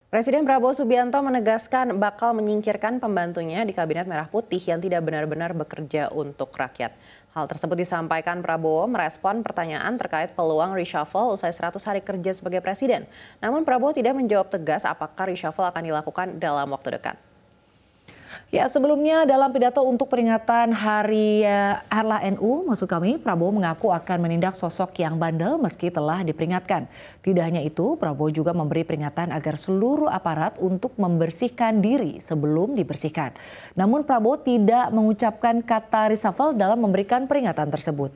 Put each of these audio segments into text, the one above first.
Presiden Prabowo Subianto menegaskan bakal menyingkirkan pembantunya di Kabinet Merah Putih yang tidak benar-benar bekerja untuk rakyat. Hal tersebut disampaikan Prabowo merespon pertanyaan terkait peluang reshuffle usai 100 hari kerja sebagai presiden. Namun Prabowo tidak menjawab tegas apakah reshuffle akan dilakukan dalam waktu dekat. Ya, sebelumnya dalam pidato untuk peringatan Hari Harlah NU, maksud kami, Prabowo mengaku akan menindak sosok yang bandel meski telah diperingatkan. Tidak hanya itu, Prabowo juga memberi peringatan agar seluruh aparat untuk membersihkan diri sebelum dibersihkan. Namun Prabowo tidak mengucapkan kata reshuffle dalam memberikan peringatan tersebut.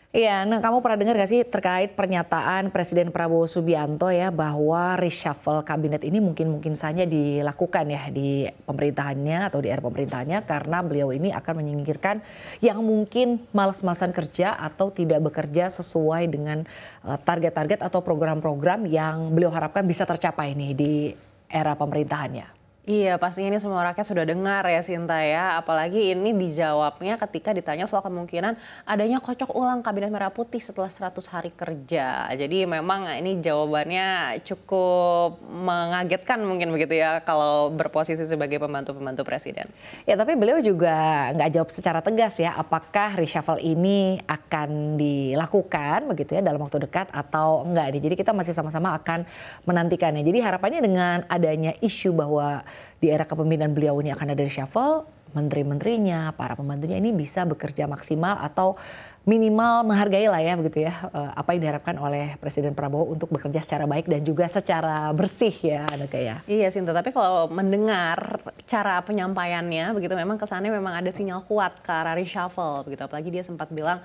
Iya, nah kamu pernah dengar gak sih terkait pernyataan Presiden Prabowo Subianto ya bahwa reshuffle kabinet ini mungkin saja dilakukan ya di pemerintahannya atau di era pemerintahannya karena beliau ini akan menyingkirkan yang mungkin malas-malasan kerja atau tidak bekerja sesuai dengan target-target atau program-program yang beliau harapkan bisa tercapai nih di era pemerintahannya. Iya, pastinya ini semua rakyat sudah dengar ya Sinta ya. Apalagi ini dijawabnya ketika ditanya soal kemungkinan adanya kocok ulang Kabinet Merah Putih setelah 100 hari kerja. Jadi memang ini jawabannya cukup mengagetkan mungkin begitu ya kalau berposisi sebagai pembantu-pembantu presiden. Ya, tapi beliau juga nggak jawab secara tegas ya apakah reshuffle ini akan dilakukan begitu ya dalam waktu dekat atau enggak nih. Jadi kita masih sama-sama akan menantikannya. Jadi harapannya dengan adanya isu bahwa di era kepemimpinan beliau ini akan ada reshuffle, menteri-menterinya, para pembantunya ini bisa bekerja maksimal atau minimal menghargai lah ya begitu ya apa yang diharapkan oleh Presiden Prabowo untuk bekerja secara baik dan juga secara bersih ya Aneka ya. Iya Sinta, tapi kalau mendengar cara penyampaiannya begitu memang kesannya memang ada sinyal kuat ke arah reshuffle begitu. Apalagi dia sempat bilang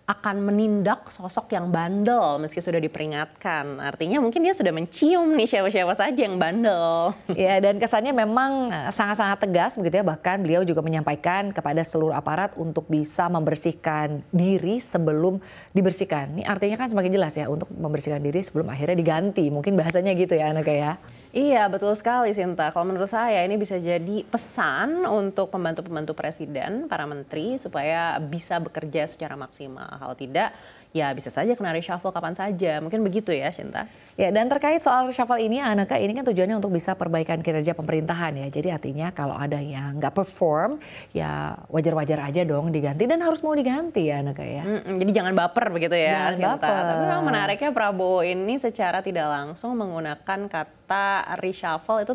akan menindak sosok yang bandel meski sudah diperingatkan. Artinya mungkin dia sudah mencium nih siapa-siapa saja yang bandel. Ya, dan kesannya memang sangat-sangat tegas begitu ya. Bahkan beliau juga menyampaikan kepada seluruh aparat untuk bisa membersihkan diri sebelum dibersihkan. Ini artinya kan semakin jelas ya untuk membersihkan diri sebelum akhirnya diganti. Mungkin bahasanya gitu ya Aneka ya. Iya, betul sekali Sinta. Kalau menurut saya ini bisa jadi pesan untuk pembantu-pembantu presiden, para menteri supaya bisa bekerja secara maksimal. Kalau tidak, ya bisa saja kena reshuffle kapan saja. Mungkin begitu ya, Sinta. Ya, dan terkait soal reshuffle ini, Aneka, ini kan tujuannya untuk bisa perbaikan kinerja pemerintahan ya. Jadi artinya kalau ada yang nggak perform, ya wajar-wajar aja dong diganti dan harus mau diganti ya Aneka ya. Jadi jangan baper begitu ya, Jangan Sinta. baper. Tapi memang menariknya Prabowo ini secara tidak langsung menggunakan kata reshuffle itu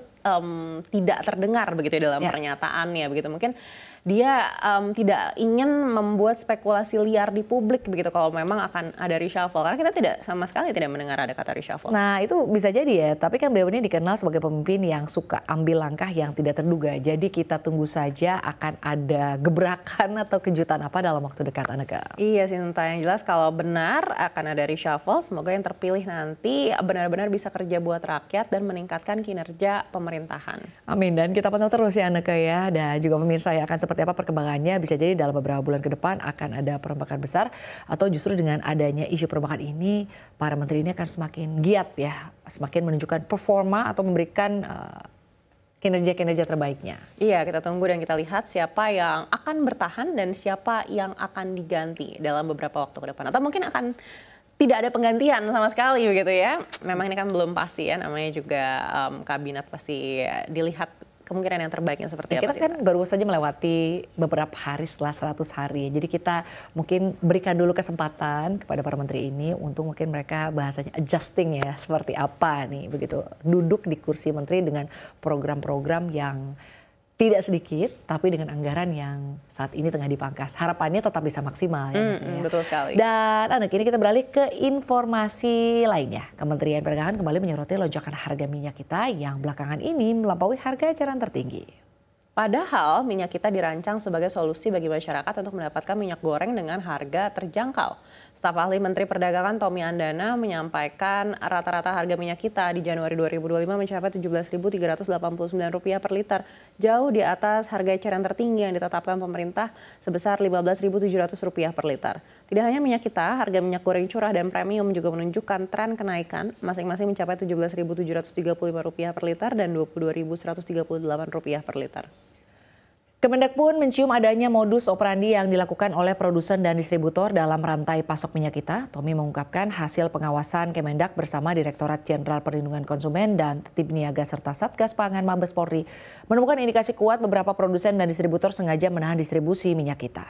tidak terdengar begitu ya dalam pernyataannya begitu. Mungkin dia tidak ingin membuat spekulasi liar di publik begitu kalau memang akan ada reshuffle. Karena kita tidak sama sekali tidak mendengar ada kata reshuffle. Nah itu bisa jadi ya, tapi kan beliau ini dikenal sebagai pemimpin yang suka ambil langkah yang tidak terduga. Jadi kita tunggu saja akan ada gebrakan atau kejutan apa dalam waktu dekat Aneka. Iya Sinta, yang jelas kalau benar akan ada reshuffle, semoga yang terpilih nanti benar-benar bisa kerja buat rakyat dan meningkatkan kinerja pemerintahan. Amin, dan kita pantau terus ya Aneka ya, dan juga pemirsa ya akan seperti apa perkembangannya. Bisa jadi dalam beberapa bulan ke depan akan ada perombakan besar atau justru dengan adanya isu perombakan ini para menteri ini akan semakin giat ya, semakin menunjukkan performa atau memberikan kinerja-kinerja terbaiknya. Iya, kita tunggu dan kita lihat siapa yang akan bertahan dan siapa yang akan diganti dalam beberapa waktu ke depan. Atau mungkin akan tidak ada penggantian sama sekali begitu ya. Memang ini kan belum pasti ya, namanya juga kabinet pasti dilihat kemungkinan yang terbaiknya seperti apa Kita sih. kan baru saja melewati beberapa hari setelah 100 hari. Jadi kita mungkin berikan dulu kesempatan kepada para menteri ini untuk mungkin mereka bahasanya adjusting ya. Seperti apa nih begitu. Duduk di kursi menteri dengan program-program yang tidak sedikit tapi dengan anggaran yang saat ini tengah dipangkas. Harapannya tetap bisa maksimal ya. Betul sekali. Dan kini kita beralih ke informasi lainnya. Kementerian Perdagangan kembali menyoroti lonjakan harga minyak kita yang belakangan ini melampaui harga eceran tertinggi. Padahal minyak kita dirancang sebagai solusi bagi masyarakat untuk mendapatkan minyak goreng dengan harga terjangkau. Staf ahli Menteri Perdagangan Tommy Andana menyampaikan rata-rata harga minyak kita di Januari 2025 mencapai Rp17.389 per liter, jauh di atas harga eceran tertinggi yang ditetapkan pemerintah sebesar Rp15.700 per liter. Tidak hanya minyak kita, harga minyak goreng curah dan premium juga menunjukkan tren kenaikan, masing-masing mencapai Rp17.735 per liter dan Rp22.138 per liter. Kemendak pun mencium adanya modus operandi yang dilakukan oleh produsen dan distributor dalam rantai pasok minyak kita. Tommy mengungkapkan hasil pengawasan Kemendak bersama Direktorat Jenderal Perlindungan Konsumen dan Tertib Niaga serta Satgas Pangan Mabes Polri menemukan indikasi kuat beberapa produsen dan distributor sengaja menahan distribusi minyak kita.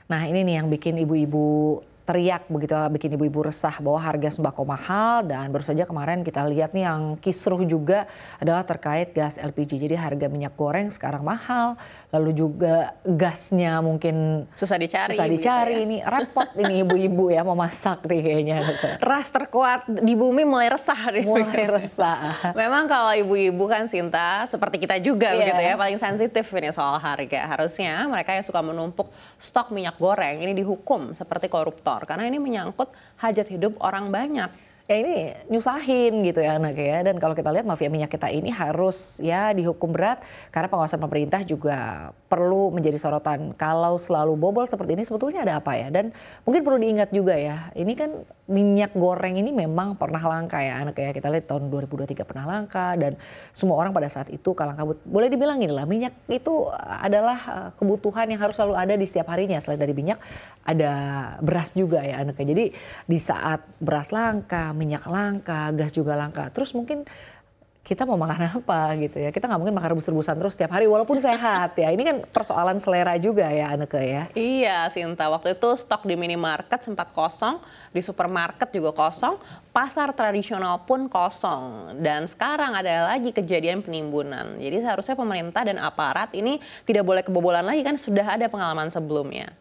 Nah, ini nih yang bikin ibu-ibu teriak begitu, bikin ibu-ibu resah bahwa harga sembako mahal. Dan baru saja kemarin kita lihat nih yang kisruh juga adalah terkait gas LPG. Jadi harga minyak goreng sekarang mahal, lalu juga gasnya mungkin susah dicari gitu ya. Ini repot ini ibu-ibu ya mau masak nih kayaknya. Ras terkuat di bumi mulai resah nih. Mulai resah. Memang kalau ibu-ibu kan Sinta seperti kita juga begitu ya, paling sensitif ini soal harga. Harusnya mereka yang suka menumpuk stok minyak goreng ini dihukum seperti koruptor. Karena ini menyangkut hajat hidup orang banyak. Ya ini nyusahin gitu ya anaknya ya. Dan kalau kita lihat mafia minyak kita ini harus ya dihukum berat. Karena pengawasan pemerintah juga perlu menjadi sorotan. Kalau selalu bobol seperti ini sebetulnya ada apa ya. Dan mungkin perlu diingat juga ya. Ini kan minyak goreng ini memang pernah langka ya anaknya. Kita lihat tahun 2023 pernah langka. Dan semua orang pada saat itu kalang kabut. Boleh dibilang gini lah, minyak itu adalah kebutuhan yang harus selalu ada di setiap harinya. Selain dari minyak ada beras juga ya anaknya. Jadi di saat beras langka, minyak langka, gas juga langka. Terus mungkin kita mau makan apa gitu ya. Kita nggak mungkin makan rebus-rebusan terus setiap hari walaupun sehat ya. Ini kan persoalan selera juga ya Anneke ya. Iya Sinta, waktu itu stok di minimarket sempat kosong, di supermarket juga kosong, pasar tradisional pun kosong. Dan sekarang ada lagi kejadian penimbunan. Jadi seharusnya pemerintah dan aparat ini tidak boleh kebobolan lagi, kan sudah ada pengalaman sebelumnya.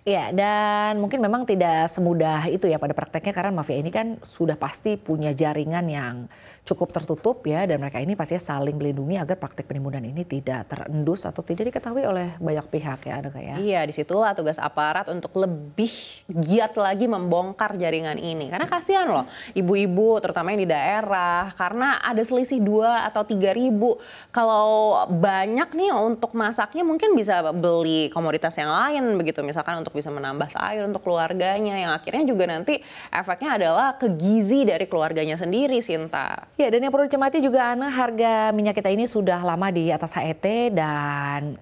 Ya, dan mungkin memang tidak semudah itu ya pada prakteknya karena mafia ini kan sudah pasti punya jaringan yang cukup tertutup ya, dan mereka ini pastinya saling melindungi agar praktek penimbunan ini tidak terendus atau tidak diketahui oleh banyak pihak ya Anneke ya. Iya, disitulah tugas aparat untuk lebih giat lagi membongkar jaringan ini. Karena kasihan loh ibu-ibu terutama yang di daerah, karena ada selisih 2 atau 3 ribu. Kalau banyak nih untuk masaknya mungkin bisa beli komoditas yang lain begitu, misalkan untuk bisa menambah sayur untuk keluarganya, yang akhirnya juga nanti efeknya adalah ke gizi dari keluarganya sendiri Sinta. Ya, dan yang perlu dicermati juga Ana, harga minyak kita ini sudah lama di atas HET dan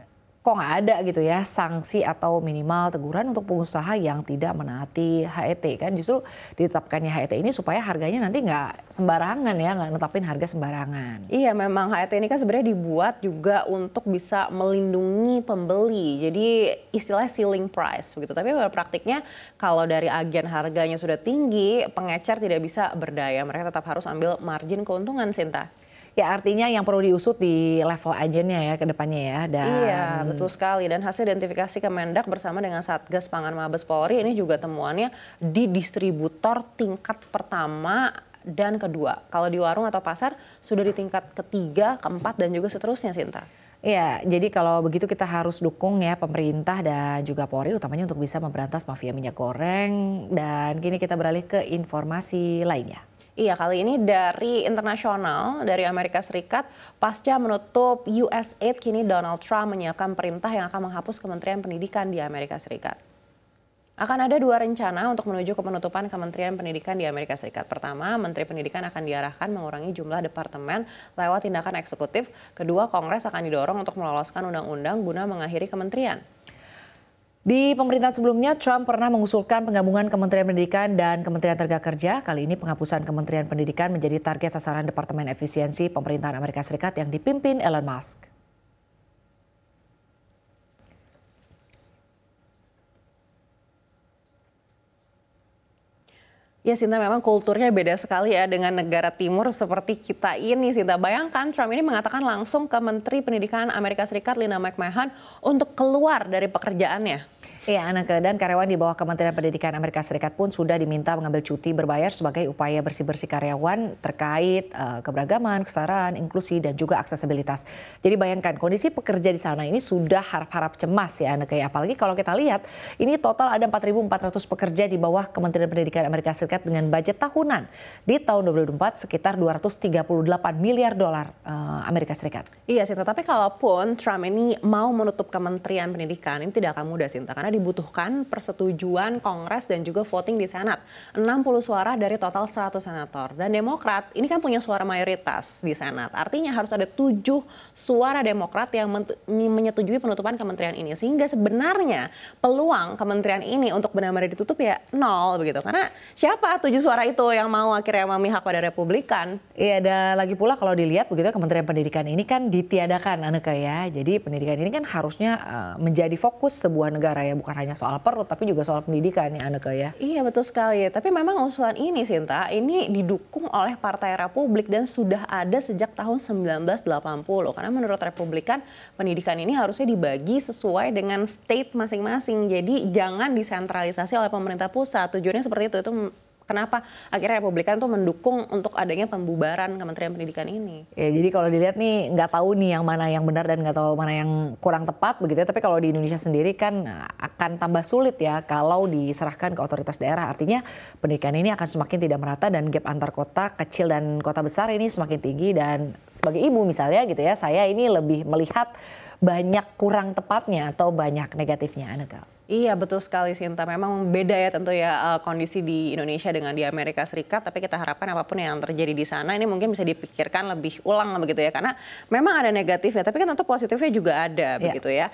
kok nggak ada gitu ya sanksi atau minimal teguran untuk pengusaha yang tidak menaati HET kan. Justru ditetapkannya HET ini supaya harganya nanti nggak sembarangan ya, nggak netapin harga sembarangan. Iya, memang HET ini kan sebenarnya dibuat juga untuk bisa melindungi pembeli. Jadi istilahnya ceiling price begitu. Tapi pada praktiknya kalau dari agen harganya sudah tinggi, pengecer tidak bisa berdaya. Mereka tetap harus ambil margin keuntungan Sinta. Ya artinya yang perlu diusut di level agennya ya ke depannya ya. Dan iya betul sekali, dan hasil identifikasi Kemendak bersama dengan Satgas Pangan Mabes Polri ini juga temuannya di distributor tingkat pertama dan kedua. Kalau di warung atau pasar sudah di tingkat ketiga, keempat dan juga seterusnya Sinta. Iya, jadi kalau begitu kita harus dukung ya pemerintah dan juga Polri utamanya untuk bisa memberantas mafia minyak goreng. Dan kini kita beralih ke informasi lainnya. Iya, kali ini dari internasional, dari Amerika Serikat, pasca menutup USAID, kini Donald Trump menyiapkan perintah yang akan menghapus Kementerian Pendidikan di Amerika Serikat. Akan ada 2 rencana untuk menuju ke penutupan Kementerian Pendidikan di Amerika Serikat. Pertama, Menteri Pendidikan akan diarahkan mengurangi jumlah departemen lewat tindakan eksekutif. Kedua, Kongres akan didorong untuk meloloskan undang-undang guna mengakhiri kementerian. Di pemerintahan sebelumnya, Trump pernah mengusulkan penggabungan Kementerian Pendidikan dan Kementerian Tenagakerja. Kali ini penghapusan Kementerian Pendidikan menjadi target sasaran Departemen Efisiensi pemerintahan Amerika Serikat yang dipimpin Elon Musk. Ya Sinta, memang kulturnya beda sekali ya dengan negara timur seperti kita ini Sinta. Bayangkan Trump ini mengatakan langsung ke Menteri Pendidikan Amerika Serikat Linda McMahon untuk keluar dari pekerjaannya. Iya, Anake, dan karyawan di bawah Kementerian Pendidikan Amerika Serikat pun sudah diminta mengambil cuti berbayar sebagai upaya bersih-bersih karyawan terkait keberagaman, kesetaraan, inklusi, dan juga aksesibilitas. Jadi bayangkan kondisi pekerja di sana ini sudah harap-harap cemas ya, Anake. Apalagi kalau kita lihat ini total ada 4.400 pekerja di bawah Kementerian Pendidikan Amerika Serikat dengan budget tahunan di tahun 2024 sekitar 238 miliar dolar Amerika Serikat. Iya, Sinta, tapi kalaupun Trump ini mau menutup Kementerian Pendidikan, ini tidak akan mudah, Sinta, karena dibutuhkan persetujuan Kongres dan juga voting di Senat. 60 suara dari total 100 senator. Dan Demokrat ini kan punya suara mayoritas di Senat. Artinya harus ada 7 suara Demokrat yang menyetujui penutupan kementerian ini. Sehingga sebenarnya peluang kementerian ini untuk benar-benar ditutup ya 0 begitu. Karena siapa 7 suara itu yang mau akhirnya memihak pada Republikan? Iya, dan lagi pula kalau dilihat begitu Kementerian Pendidikan ini kan ditiadakan, Aneke ya. Jadi pendidikan ini kan harusnya menjadi fokus sebuah negara ya, bukan hanya soal perut tapi juga soal pendidikan ya, Aneke ya. Iya, betul sekali. Tapi memang usulan ini, Sinta, ini didukung oleh Partai Republik dan sudah ada sejak tahun 1980. Karena menurut Republikan pendidikan ini harusnya dibagi sesuai dengan state masing-masing. Jadi jangan disentralisasi oleh pemerintah pusat. Tujuannya seperti itu. Itu kenapa akhirnya Republikan tuh mendukung untuk adanya pembubaran Kementerian Pendidikan ini. Ya, jadi kalau dilihat nih nggak tahu nih yang mana yang benar dan nggak tahu mana yang kurang tepat begitu ya. Tapi kalau di Indonesia sendiri kan akan tambah sulit ya kalau diserahkan ke otoritas daerah. Artinya pendidikan ini akan semakin tidak merata dan gap antar kota kecil dan kota besar ini semakin tinggi. Dan sebagai ibu misalnya gitu ya, saya ini lebih melihat banyak kurang tepatnya atau banyak negatifnya, Aneka. Iya, betul sekali, Sinta. Memang beda ya tentu ya kondisi di Indonesia dengan di Amerika Serikat. Tapi kita harapkan apapun yang terjadi di sana ini mungkin bisa dipikirkan lebih ulang begitu ya. Karena memang ada negatifnya, tapi kan tentu positifnya juga ada begitu ya.